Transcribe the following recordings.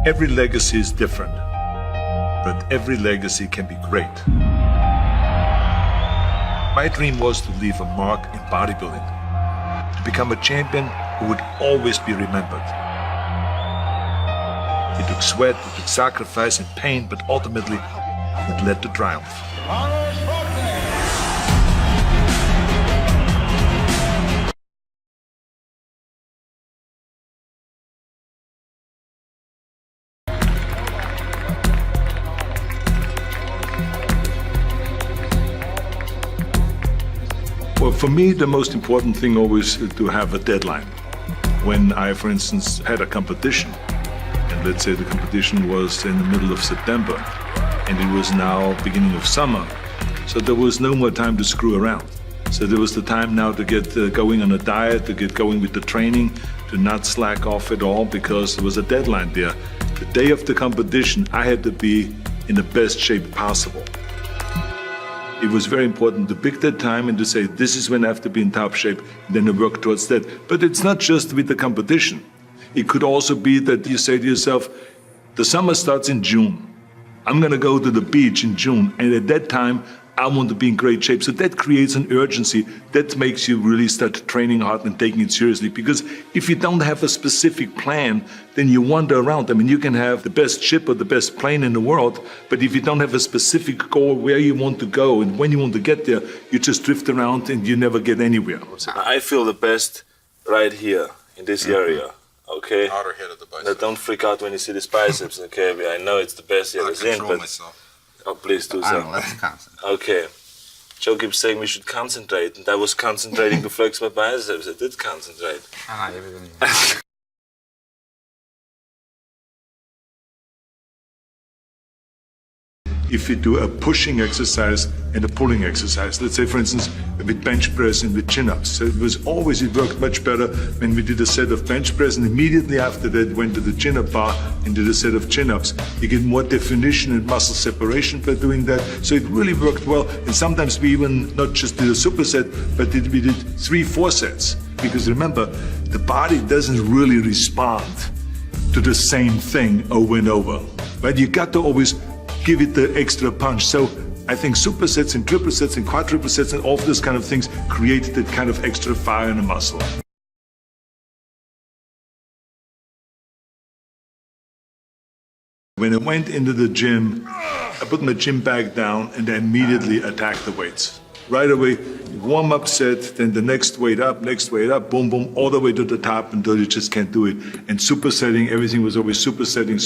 Every legacy is different, but every legacy can be great. My dream was to leave a mark in bodybuilding, to become a champion who would always be remembered. It took sweat, it took sacrifice and pain, but ultimately it led to triumph. Arnold Schwarzenegger. Well, for me, the most important thing always is to have a deadline. When I, for instance, had a competition, and let's say the competition was in the middle of September, and it was now beginning of summer, so there was no more time to screw around. So there was the time now to get going on a diet, to get going with the training, to not slack off at all, because there was a deadline there. The day of the competition, I had to be in the best shape possible. It was very important to pick that time and to say, this is when I have to be in top shape, and then to work towards that. But it's not just with the competition. It could also be that you say to yourself, the summer starts in June. I'm gonna go to the beach in June, and at that time, I want to be in great shape. So that creates an urgency that makes you really start training hard and taking it seriously. Because if you don't have a specific plan, then you wander around. I mean, you can have the best ship or the best plane in the world, but if you don't have a specific goal where you want to go and when you want to get there, you just drift around and you never get anywhere. I feel the best right here in this area. Okay. Outer head of the bicep. Now don't freak out when you see this biceps. Okay, I know it's the best yet as in, but myself. oh, please do I so. don't let me concentrate. Okay. Joe keeps saying we should concentrate, and I was concentrating to flex my biceps. I did concentrate. I know everything. If you do a pushing exercise and a pulling exercise, let's say, for instance, with bench press and with chin-ups. So it worked much better when we did a set of bench press, and immediately after that went to the chin-up bar and did a set of chin-ups. You get more definition and muscle separation by doing that. So it really worked well. And sometimes we even not just did a superset, but we did 3-4 sets. Because remember, the body doesn't really respond to the same thing over and over. But you got to always give it the extra punch. So I think supersets and triple sets and quadruple sets and all of those kind of things create that kind of extra fire in the muscle. When I went into the gym, I put my gym bag down and I immediately attacked the weights. Right away, warm-up set, then the next weight up, boom, boom, all the way to the top until you just can't do it. And supersetting, everything was always supersetting,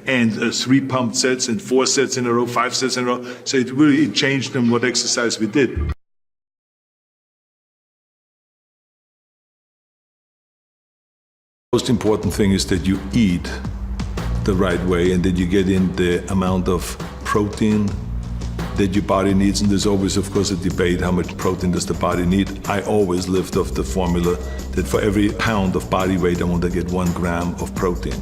and 3 pumped sets and 4 sets in a row, 5 sets in a row. So it really changed in what exercise we did. Most important thing is that you eat the right way and that you get in the amount of protein that your body needs, and there's always, of course, a debate how much protein does the body need. I always lived off the formula that for every pound of body weight, I want to get 1 gram of protein.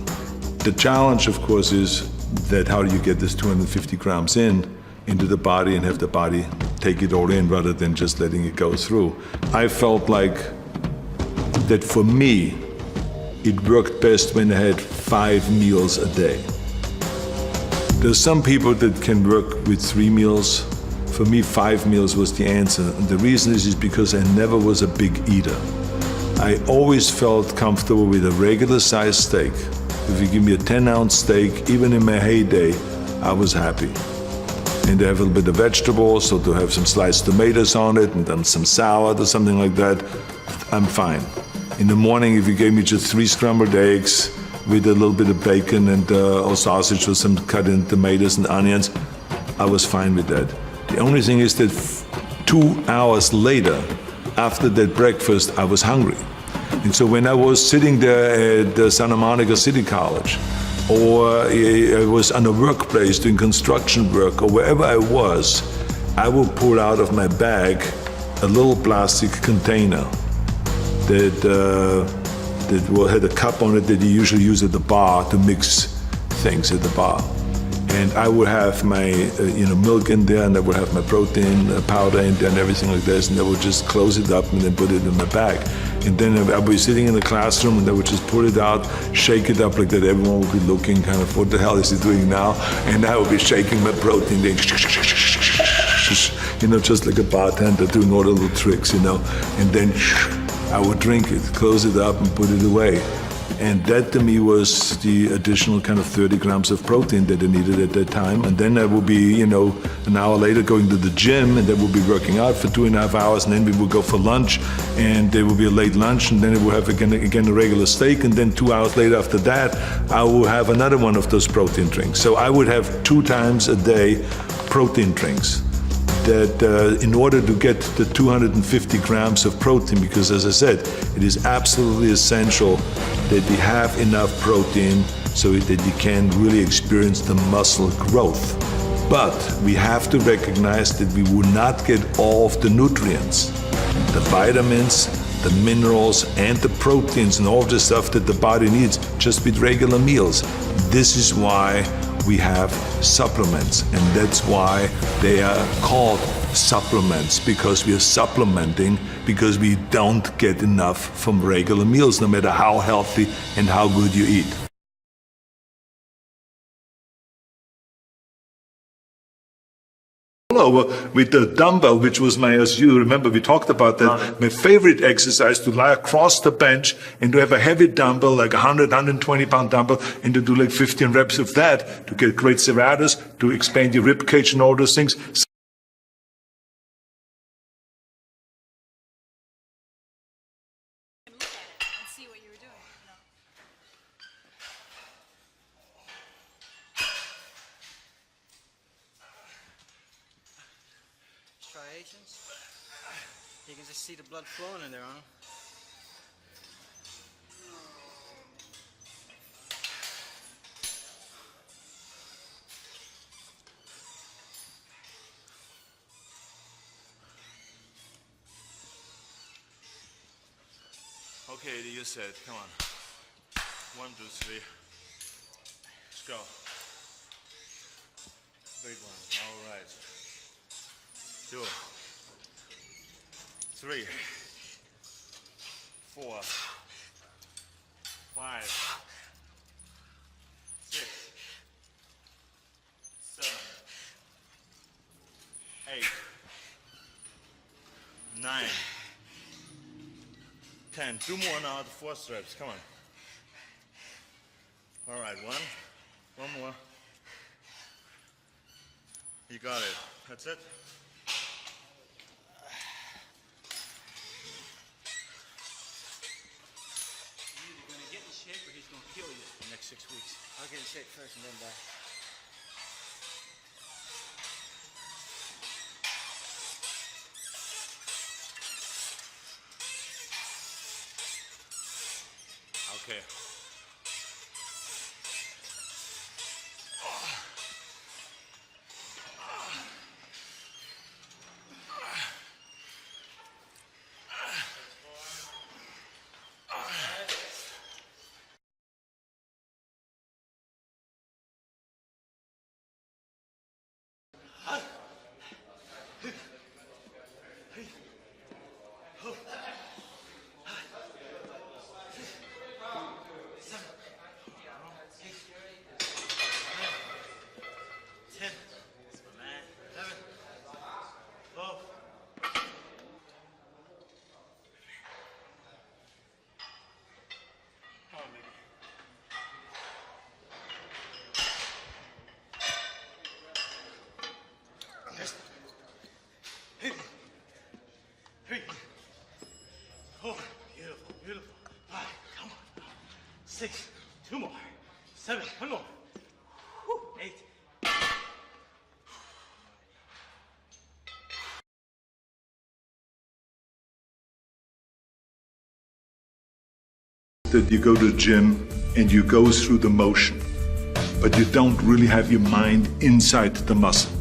The challenge, of course, is that how do you get this 250 grams into the body and have the body take it all in rather than just letting it go through. I felt like that for me, it worked best when I had 5 meals a day. There's some people that can work with 3 meals. For me, 5 meals was the answer. And the reason is because I never was a big eater. I always felt comfortable with a regular sized steak. If you give me a 10-ounce steak, even in my heyday, I was happy. And to have a little bit of vegetables, so to have some sliced tomatoes on it, and then some salad or something like that, I'm fine. In the morning, if you gave me just 3 scrambled eggs, with a little bit of bacon and or sausage with some cut in tomatoes and onions, I was fine with that. The only thing is that 2 hours later, after that breakfast, I was hungry. And so when I was sitting there at Santa Monica City College, or I was on a workplace doing construction work, or wherever I was, I would pull out of my bag a little plastic container that had a cup on it that you usually use at the bar to mix things at the bar. And I would have my milk in there, and I would have my protein powder in there and everything like this, and I would just close it up and then put it in my bag. And then I would be sitting in the classroom and they would just pull it out, shake it up like that. Everyone would be looking kind of, what the hell is he doing now? And I would be shaking my protein, then, you know, just like a bartender doing all the little tricks, you know. And then I would drink it, close it up and put it away. And that to me was the additional kind of 30 grams of protein that I needed at that time. And then I would be, you know, an hour later going to the gym, and then we'll be working out for 2.5 hours, and then we would go for lunch, and there will be a late lunch, and then we will have again a regular steak, and then 2 hours later after that, I will have another one of those protein drinks. So I would have 2 times a day protein drinks. That in order to get the 250 grams of protein, because as I said, it is absolutely essential that you have enough protein so that you can really experience the muscle growth. But we have to recognize that we will not get all of the nutrients, the vitamins, the minerals, and the proteins, and all of the stuff that the body needs just with regular meals. This is why we have supplements, and that's why they are called supplements, because we are supplementing because we don't get enough from regular meals, no matter how healthy and how good you eat. Over with the dumbbell, which was my, as you remember, we talked about that, my favorite exercise, to lie across the bench and to have a heavy dumbbell, like 100, 120 pound dumbbell, and to do like 15 reps of that to get great serratus, to expand your rib cage and all those things. Striations. You can just see the blood flowing in there, Arnold. Okay, you said, come on. 1, 2, 3. Let's go. Big one. All right. 2, 3, 4, 5, 6, 7, 8, 9, 10. 2 more now, the 4 reps. Come on. All right, 1 more. You got it. That's it. Or he's going to kill you the next 6 weeks. I'll get in shape first and then die. Okay. Beautiful. 5, come on. 6, 2 more. 7, 1 more. 8. That you go to the gym and you go through the motion, but you don't really have your mind inside the muscle.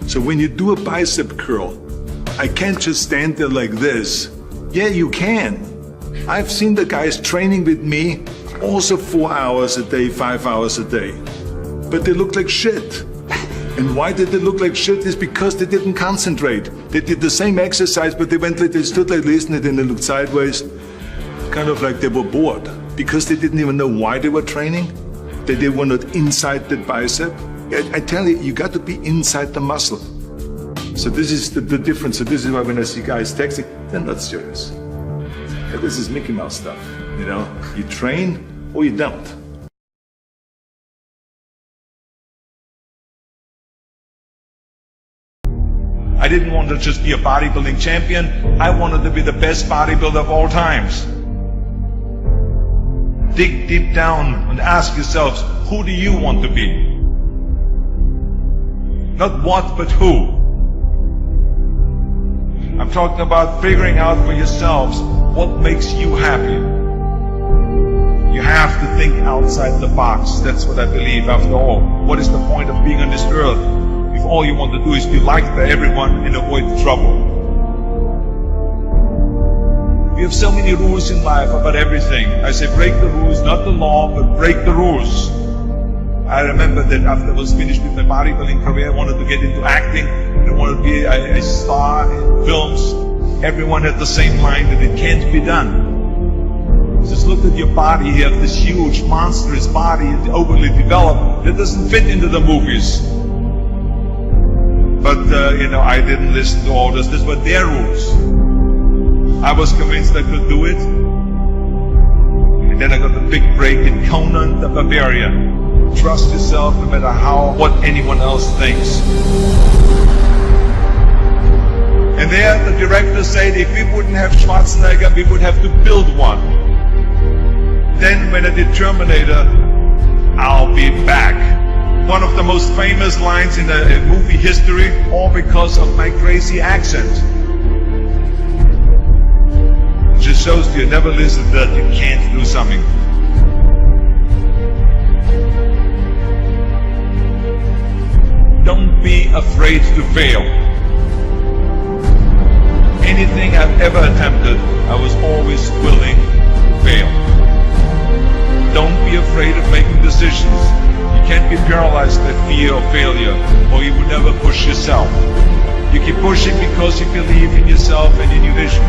So when you do a bicep curl, I can't just stand there like this. Yeah, you can. I've seen the guys training with me also 4 hours a day, 5 hours a day. But they look like shit. And why did they look like shit is because they didn't concentrate. They did the same exercise, but they went like, they stood like this, and then they looked sideways. kind of like they were bored because they didn't even know why they were training. They were not inside the bicep. I tell you, you got to be inside the muscle. So this is the difference. So this is why when I see guys texting, they're not serious. This is Mickey Mouse stuff, you know? You train or you don't. I didn't want to just be a bodybuilding champion. I wanted to be the best bodybuilder of all times. Dig deep down and ask yourselves, who do you want to be? Not what, but who. I'm talking about figuring out for yourselves what makes you happy. You have to think outside the box. That's what I believe after all. What is the point of being on this earth if all you want to do is be liked by everyone and avoid trouble? We have so many rules in life about everything. I say break the rules, not the law, but break the rules. I remember that after I was finished with my bodybuilding career, I wanted to get into acting. I wanted to be a star in films. Everyone had the same mind that it can't be done. Just look at your body. You have this huge, monstrous body, overly developed, that doesn't fit into the movies. But, you know, I didn't listen to all this. These were their rules. I was convinced I could do it. And then I got the big break in Conan the Barbarian. Trust yourself no matter what anyone else thinks. And there the director said if we wouldn't have Schwarzenegger, we would have to build one. Then when I did Terminator, I'll be back. One of the most famous lines in movie history, all because of my crazy accent. It just shows you never listen that you can't do something. Don't be afraid to fail. Anything I've ever attempted, I was always willing to fail. Don't be afraid of making decisions. You can't be paralyzed by fear of failure, or you will never push yourself. You keep pushing because you believe in yourself and in your vision.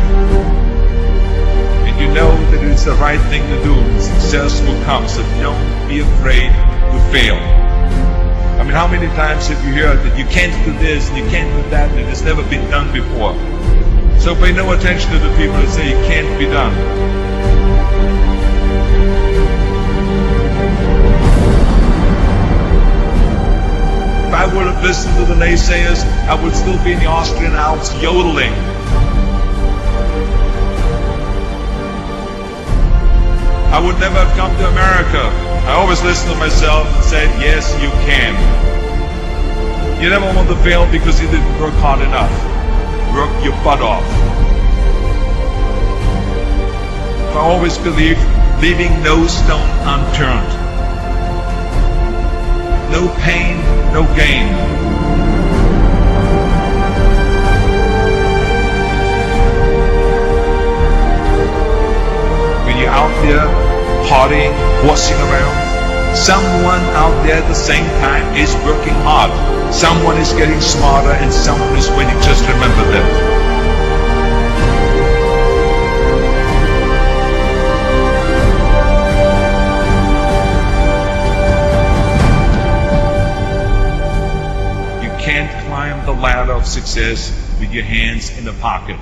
And you know that it's the right thing to do, and success will come, so don't be afraid to fail. I mean, how many times have you heard that you can't do this, and you can't do that, and it's never been done before? So pay no attention to the people that say it can't be done. If I would have listened to the naysayers, I would still be in the Austrian Alps yodeling. I would never have come to America. I always listened to myself and said, yes, you can. You never want to fail because you didn't work hard enough. Work your butt off. I always believed leaving no stone unturned. No pain, no gain. When you're out there partying, horsing around, someone out there at the same time is working hard. Someone is getting smarter and someone is winning. Just remember that. You can't climb the ladder of success with your hands in the pocket.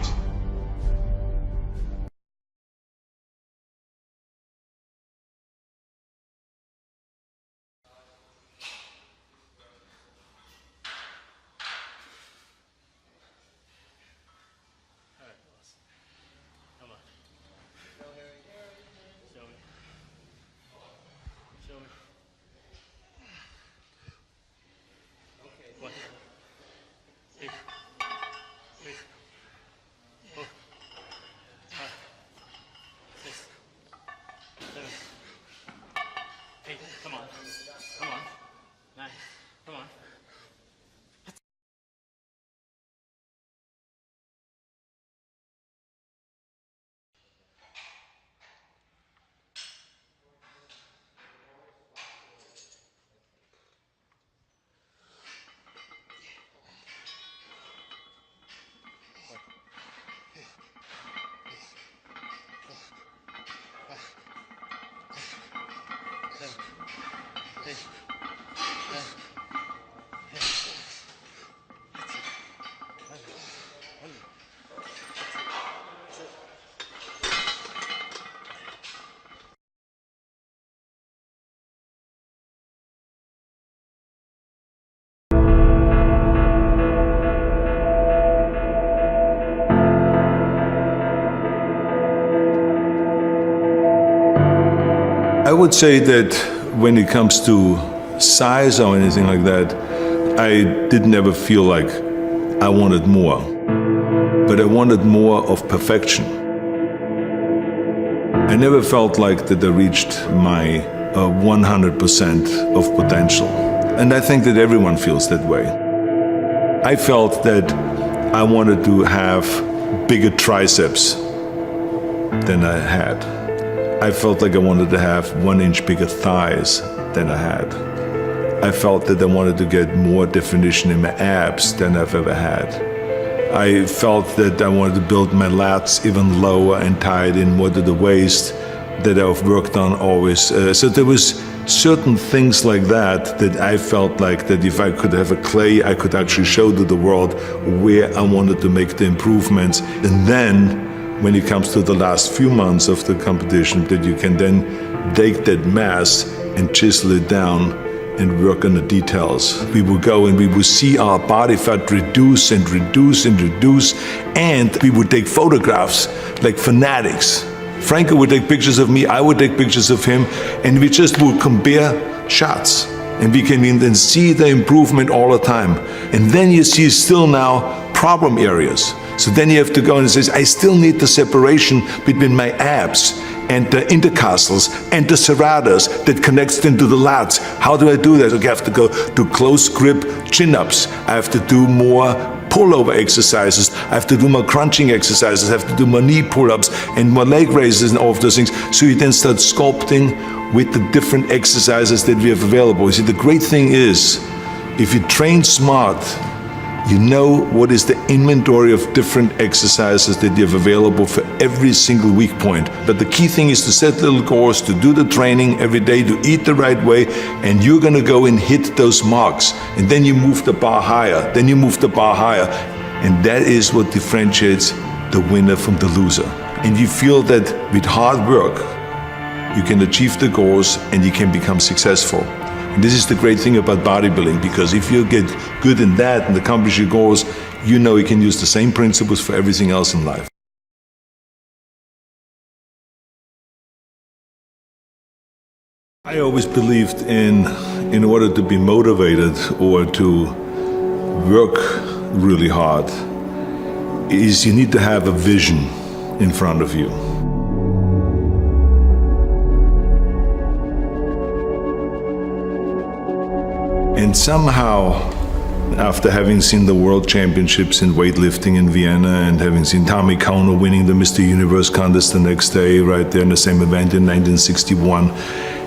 Come on. Show me. Show me. Okay. 1, 2, 3, 4, 5, 6, 7, 8. Come on. Come on. 9. Come on. I would say that when it comes to size or anything like that, I didn't ever feel like I wanted more, but I wanted more of perfection. I never felt like that I reached my 100% of potential, and I think that everyone feels that way. I felt that I wanted to have bigger triceps than I had. I felt like I wanted to have 1 inch bigger thighs than I had. I felt that I wanted to get more definition in my abs than I've ever had. I felt that I wanted to build my lats even lower and tie it in more to the waist that I've worked on always. So there was certain things like that that I felt like that if I could have a clay, I could actually show to the world where I wanted to make the improvements. And then when it comes to the last few months of the competition, that you can then take that mass and chisel it down and work on the details. We would go and we would see our body fat reduce and reduce and reduce, and we would take photographs like fanatics. Franco would take pictures of me, I would take pictures of him, and we just would compare shots. And we can then see the improvement all the time. And then you see still now problem areas. So then you have to go and say, I still need the separation between my abs and the intercostals and the serratus that connects them to the lats. How do I do that? Okay, I have to go to close grip chin-ups. I have to do more pullover exercises. I have to do more crunching exercises. I have to do more knee pull-ups and more leg raises and all of those things. So you then start sculpting with the different exercises that we have available. You see, the great thing is, if you train smart, you know what is the inventory of different exercises that you have available for every single weak point. But the key thing is to set little goals, to do the training every day, to eat the right way, and you're gonna go and hit those marks. And then you move the bar higher, then you move the bar higher. And that is what differentiates the winner from the loser. And you feel that with hard work, you can achieve the goals and you can become successful. And this is the great thing about bodybuilding, because if you get good in that and accomplish your goals, you know you can use the same principles for everything else in life. I always believed in order to be motivated or to work really hard, is you need to have a vision in front of you. And somehow, after having seen the World Championships in weightlifting in Vienna and having seen Tommy Kono winning the Mr. Universe contest the next day, right there in the same event in 1961,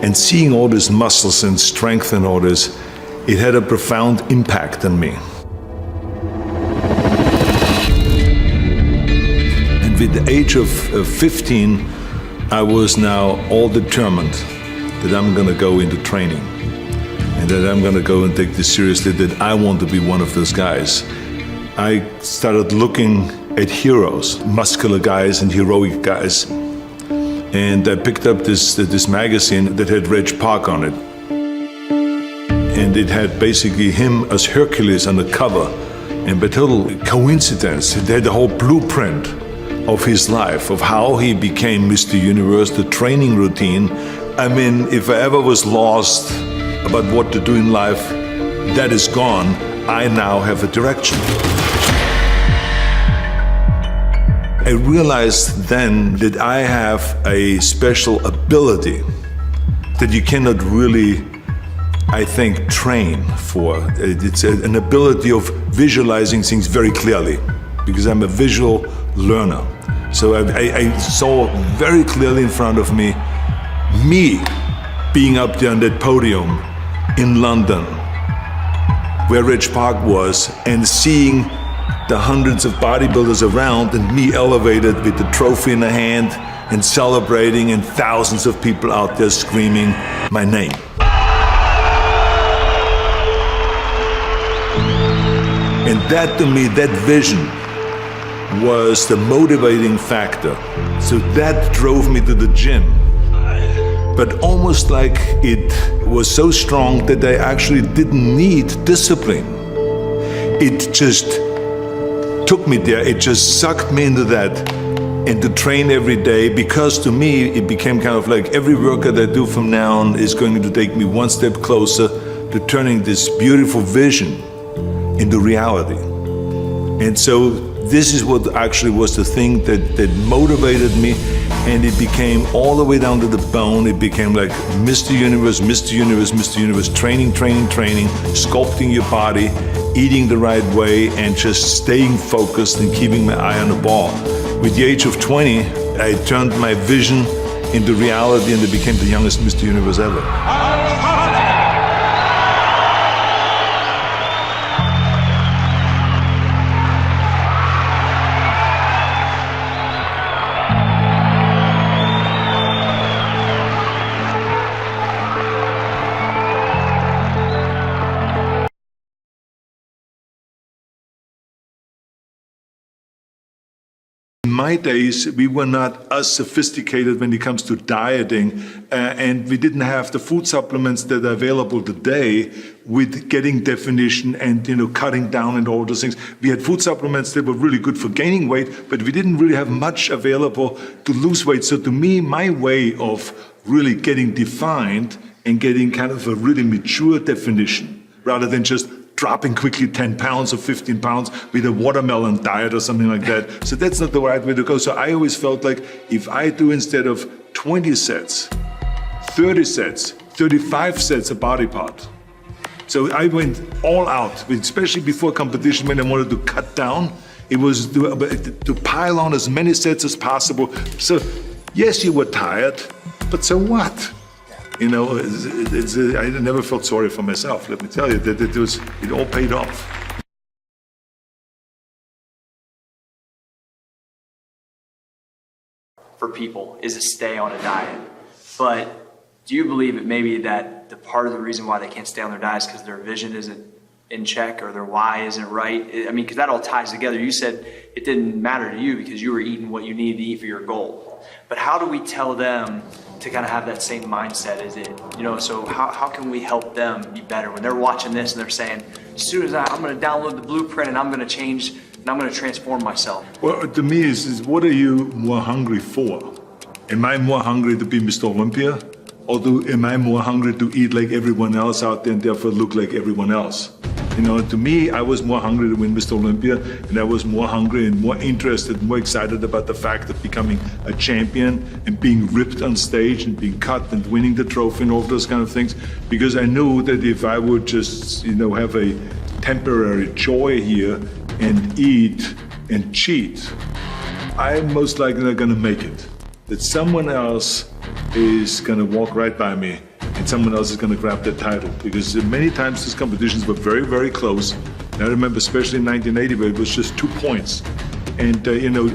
and seeing all these muscles and strength and all this, it had a profound impact on me. And with the age of 15, I was now all determined that I'm gonna go into training. And that I'm gonna go and take this seriously, that I want to be one of those guys. I started looking at heroes, muscular guys and heroic guys. And I picked up this magazine that had Reg Park on it. And it had basically him as Hercules on the cover. And by total coincidence, it had the whole blueprint of his life, of how he became Mr. Universe, the training routine. I mean, if I ever was lost about what to do in life, that is gone. I now have a direction. I realized then that I have a special ability that you cannot really, I think, train for. It's an ability of visualizing things very clearly, because I'm a visual learner. So I saw very clearly in front of me being up there on that podium in London, where Reg Park was, and seeing the hundreds of bodybuilders around and me elevated with the trophy in the hand and celebrating, and thousands of people out there screaming my name. And that, to me, that vision was the motivating factor. So that drove me to the gym. But almost like it was so strong that I actually didn't need discipline. It just took me there. It just sucked me into that, and to train every day, because to me, it became kind of like every workout I do from now on is going to take me one step closer to turning this beautiful vision into reality. And so this is what actually was the thing that motivated me, and it became all the way down to the bone. It became like Mr. Universe, Mr. Universe, Mr. Universe, training, sculpting your body, eating the right way, and just staying focused and keeping my eye on the ball. With the age of 20, I turned my vision into reality, and I became the youngest Mr. Universe ever. In my days, we were not as sophisticated when it comes to dieting, and we didn't have the food supplements that are available today with getting definition and cutting down and all those things. We had food supplements that were really good for gaining weight, but we didn't really have much available to lose weight. So to me, my way of really getting defined and getting kind of a really mature definition, rather than just dropping quickly 10 pounds or 15 pounds with a watermelon diet or something like that. So that's not the right way to go. So I always felt like if I do, instead of 20 sets, 30 sets, 35 sets a body part. So I went all out, especially before competition when I wanted to cut down. It was to pile on as many sets as possible. So yes, you were tired, but so what? I never felt sorry for myself. Let me tell you that it all paid off. For people is to stay on a diet. But do you believe it may be that the part of the reason why they can't stay on their diet is because their vision isn't in check or their why isn't right? I mean, because that all ties together. You said it didn't matter to you because you were eating what you needed to eat for your goal. But how do we tell them to kind of have that same mindset as it? So how can we help them be better when they're watching this and they're saying, as soon as I'm going to download the blueprint and I'm going to change and I'm going to transform myself? Well, to me, is what are you more hungry for? Am I more hungry to be Mr. Olympia? Or am I more hungry to eat like everyone else out there and therefore look like everyone else? To me, I was more hungry to win Mr. Olympia, and I was more hungry and more interested, more excited about the fact of becoming a champion and being ripped on stage and being cut and winning the trophy and all those kind of things, because I knew that if I would just, have a temporary joy here and eat and cheat, I'm most likely not gonna make it. That someone else is gonna walk right by me and someone else is going to grab that title. Because many times these competitions were very, very close. And I remember especially in 1980 where it was just 2 points. And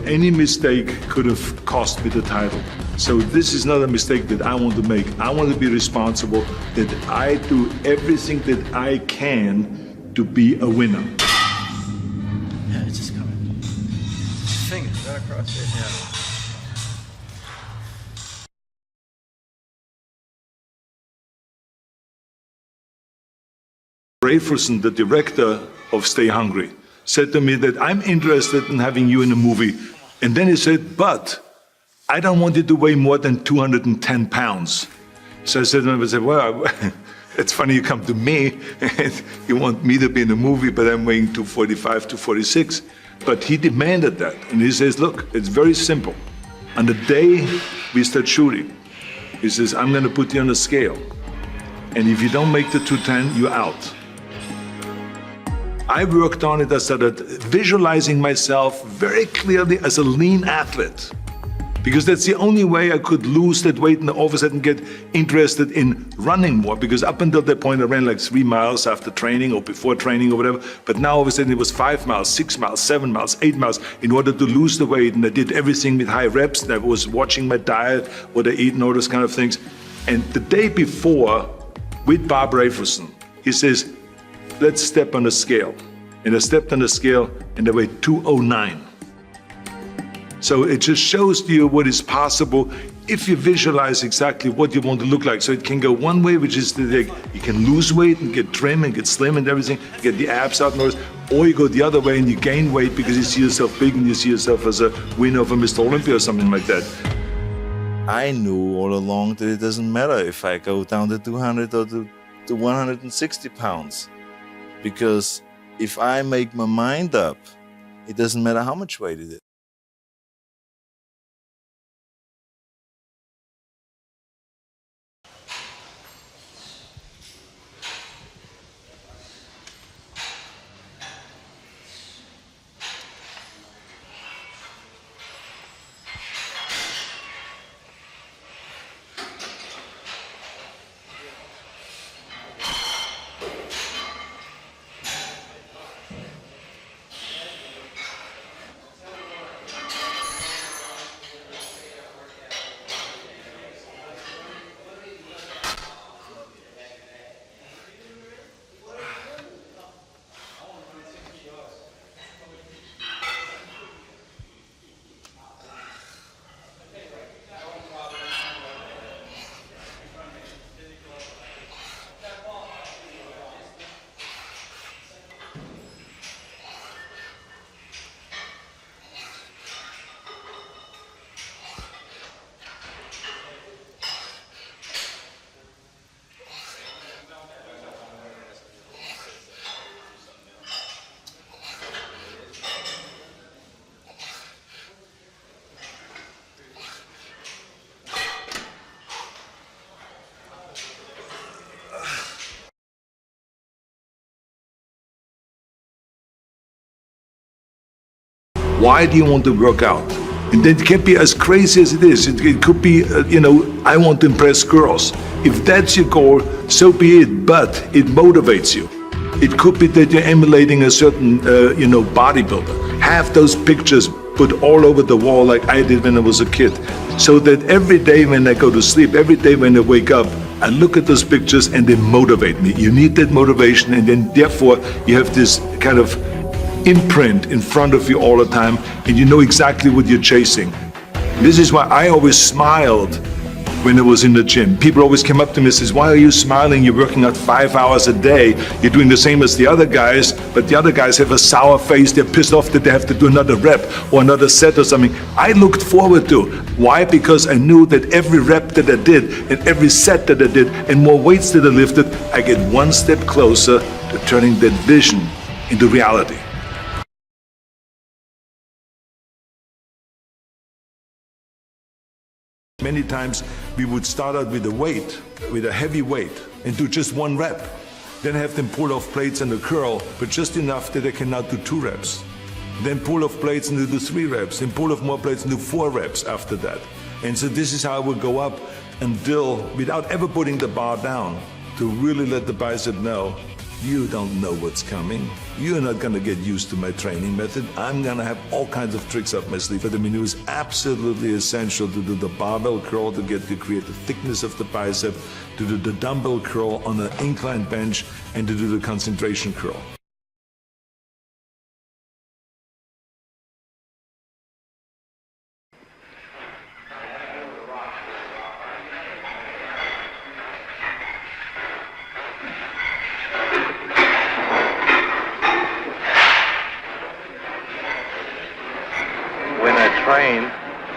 any mistake could have cost me the title. So this is not a mistake that I want to make. I want to be responsible that I do everything that I can to be a winner. Yeah, it's just coming. Fingers right across it. Yeah. Raferson, the director of Stay Hungry, said to me that I'm interested in having you in a movie. And then he said, but I don't want you to weigh more than 210 pounds. So I said to him, well, it's funny you come to me and you want me to be in a movie, but I'm weighing 245, 246. But he demanded that. And he says, look, it's very simple. On the day we start shooting, he says, I'm going to put you on a scale. And if you don't make the 210, you're out. I worked on it. I started visualizing myself very clearly as a lean athlete, because that's the only way I could lose that weight and all of a sudden get interested in running more. Because up until that point, I ran like 3 miles after training or before training or whatever. But now all of a sudden it was 5 miles, 6 miles, 7 miles, 8 miles in order to lose the weight. And I did everything with high reps. And I was watching my diet, what I eat and all those kind of things. And the day before, with Bob Raferson, he says, let's step on a scale. And I stepped on the scale and I weighed 209. So it just shows to you what is possible if you visualize exactly what you want to look like. So it can go one way, which is that you can lose weight and get trim and get slim and everything, get the abs out and all this. Or you go the other way and you gain weight because you see yourself big and you see yourself as a winner of a Mr. Olympia or something like that. I knew all along that it doesn't matter if I go down to 200 or to 160 pounds. Because if I make my mind up, it doesn't matter how much weight it is. Why do you want to work out? And it can be as crazy as it is. It could be, I want to impress girls. If that's your goal, so be it, but it motivates you. It could be that you're emulating a certain, bodybuilder. Have those pictures put all over the wall like I did when I was a kid. So that every day when I go to sleep, every day when I wake up, I look at those pictures and they motivate me. You need that motivation, and then therefore you have this kind of imprint in front of you all the time, and you know exactly what you're chasing. This is why I always smiled when I was in the gym. People always came up to me and says, why are you smiling? You're working out 5 hours a day. You're doing the same as the other guys, but the other guys have a sour face. They're pissed off that they have to do another rep or another set or something. I looked forward to. Why? Because I knew that every rep that I did and every set that I did and more weights that I lifted, I get one step closer to turning that vision into reality. Many times we would start out with a heavy weight, and do just one rep. Then have them pull off plates and a curl, but just enough that they can now do 2 reps. Then pull off plates and do 3 reps, then pull off more plates and do 4 reps after that. And so this is how I would go up until, without ever putting the bar down, to really let the bicep know, you don't know what's coming. You're not gonna get used to my training method. I'm gonna have all kinds of tricks up my sleeve. But I mean, it was absolutely essential to do the barbell curl to create the thickness of the bicep, to do the dumbbell curl on an incline bench, and to do the concentration curl.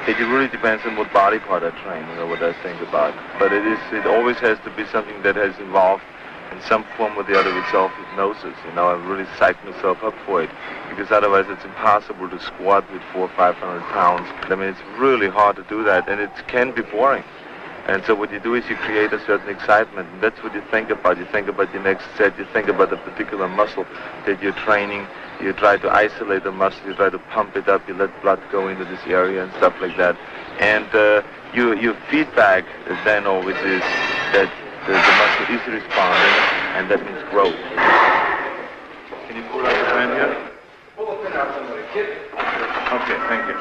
It really depends on what body part I train, what I think about. But it always has to be something that has involved in some form or the other with self-hypnosis. I really psych myself up for it, because otherwise it's impossible to squat with 400 or 500 pounds. I mean, it's really hard to do that, and it can be boring. And so what you do is you create a certain excitement, and that's what you think about. You think about your next set, you think about the particular muscle that you're training, you try to isolate the muscle, you try to pump it up, you let blood go into this area and stuff like that. And your feedback then always is that the muscle is responding, and that means growth. Can you pull out the hand here? Pull the pin out somebody, kid. Okay, thank you.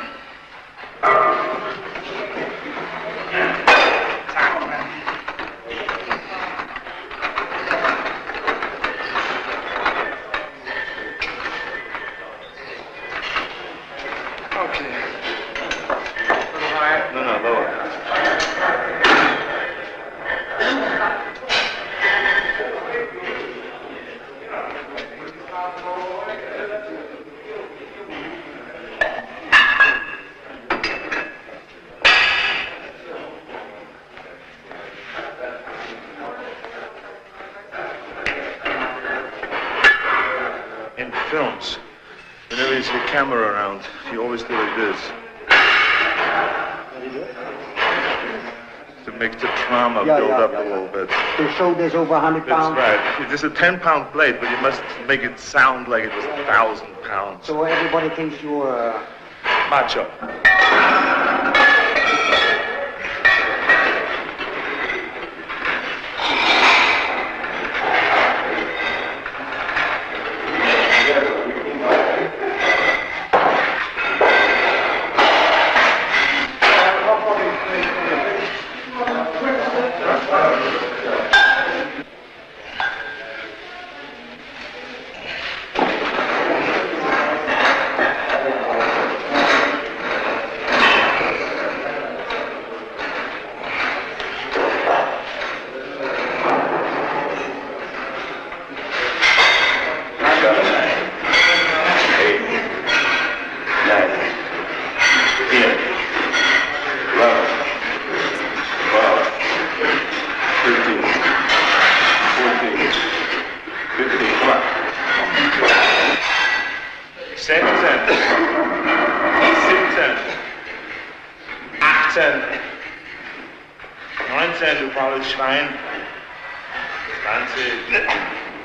films, whenever you see a camera around, you always do like this. To make the trauma build up a little bit. To show there's over 100 pounds. That's right. It is a 10-pound plate, but you must make it sound like it was 1,000 pounds. So everybody thinks you're Macho.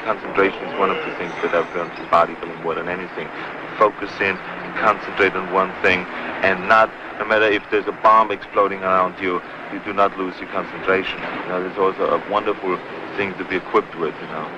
Concentration is one of the things that I've learned in bodybuilding more than anything. Focus in, concentrate on one thing, and no matter if there's a bomb exploding around you, you do not lose your concentration. You know, there's also a wonderful thing to be equipped with, you know.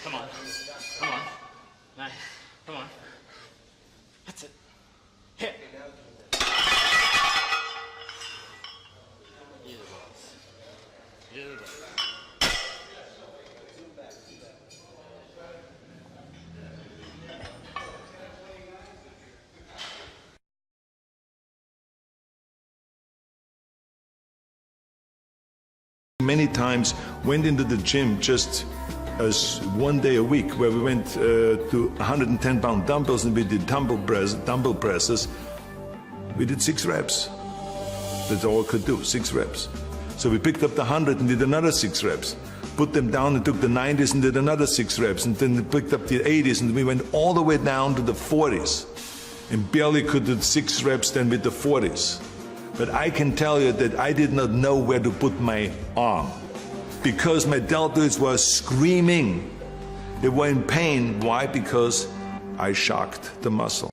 Come on. Come on. Nice. Come on. That's it. Hit. You're the boss. You're the boss. Many times went into the gym just as one day a week, where we went to 110-pound dumbbells and we did dumbbell presses. We did 6 reps. That's all I could do, 6 reps. So we picked up the 100 and did another 6 reps. Put them down and took the 90s and did another 6 reps. And then we picked up the 80s and we went all the way down to the 40s. And barely could do 6 reps then with the 40s. But I can tell you that I did not know where to put my arm, because my deltoids were screaming. They were in pain. Why? Because I shocked the muscle.